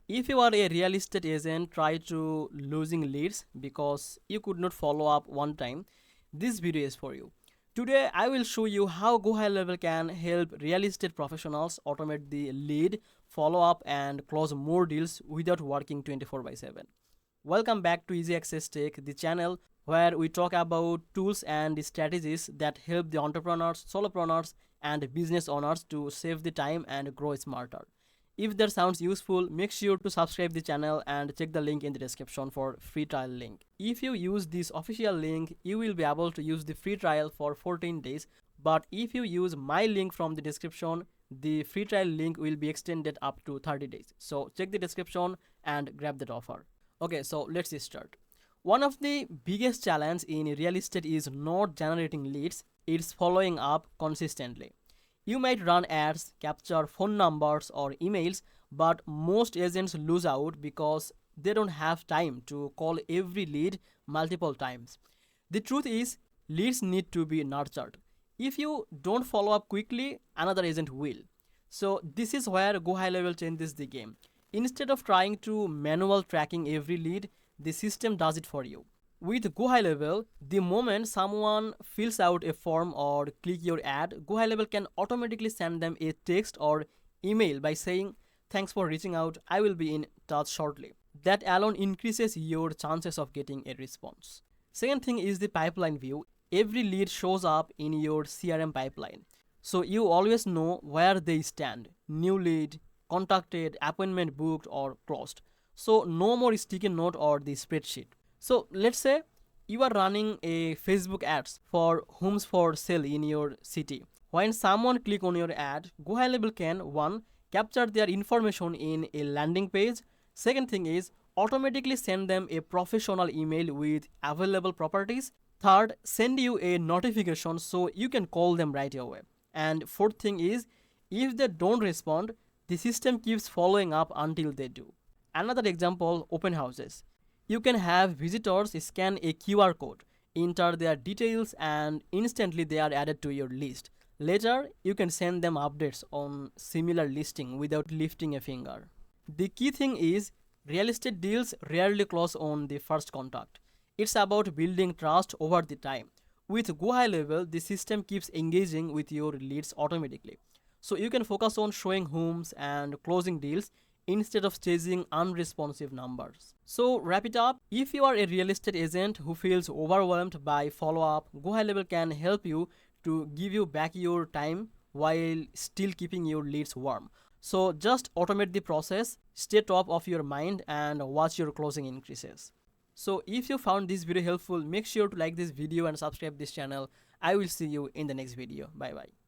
If you are a real estate agent try to losing leads because you could not follow up one time, this video is for you. Today I will show you how GoHighLevel can help real estate professionals automate the lead, follow up and close more deals without working 24/7. Welcome back to Easy Access Tech, the channel where we talk about tools and strategies that help the entrepreneurs, solopreneurs and business owners to save the time and grow smarter. If that sounds useful, make sure to subscribe the channel and check the link in the description for free trial link. If you use this official link, you will be able to use the free trial for 14 days. But if you use my link from the description, the free trial link will be extended up to 30 days. So check the description and grab that offer. Okay, so let's start. One of the biggest challenge in real estate is not generating leads, it's following up consistently. You might run ads, capture phone numbers or emails, but most agents lose out because they don't have time to call every lead multiple times. The truth is, leads need to be nurtured. If you don't follow up quickly, another agent will. So this is where GoHighLevel changes the game. Instead of trying to manual tracking every lead, the system does it for you. With GoHighLevel, the moment someone fills out a form or click your ad, GoHighLevel can automatically send them a text or email by saying, "Thanks for reaching out, I will be in touch shortly." That alone increases your chances of getting a response. Second thing is the pipeline view. Every lead shows up in your CRM pipeline. So you always know where they stand. New lead, contacted, appointment booked or closed. So no more sticky note or the spreadsheet. So let's say you are running a Facebook ads for homes for sale in your city. When someone click on your ad, GoHighLevel can one, capture their information in a landing page. Second thing is automatically send them a professional email with available properties. Third, send you a notification so you can call them right away. And fourth thing is if they don't respond, the system keeps following up until they do. Another example, open houses. You can have visitors scan a QR code, enter their details and instantly they are added to your list. Later, you can send them updates on similar listing without lifting a finger. The key thing is real estate deals rarely close on the first contact. It's about building trust over the time. With GoHighLevel, the system keeps engaging with your leads automatically. So you can focus on showing homes and closing deals instead of chasing unresponsive numbers. So wrap it up. If you are a real estate agent who feels overwhelmed by follow-up, GoHighLevel can help you to give you back your time while still keeping your leads warm. So just automate the process, stay top of your mind and watch your closing increases. So if you found this video helpful, make sure to like this video and subscribe this channel. I will see you in the next video. Bye bye.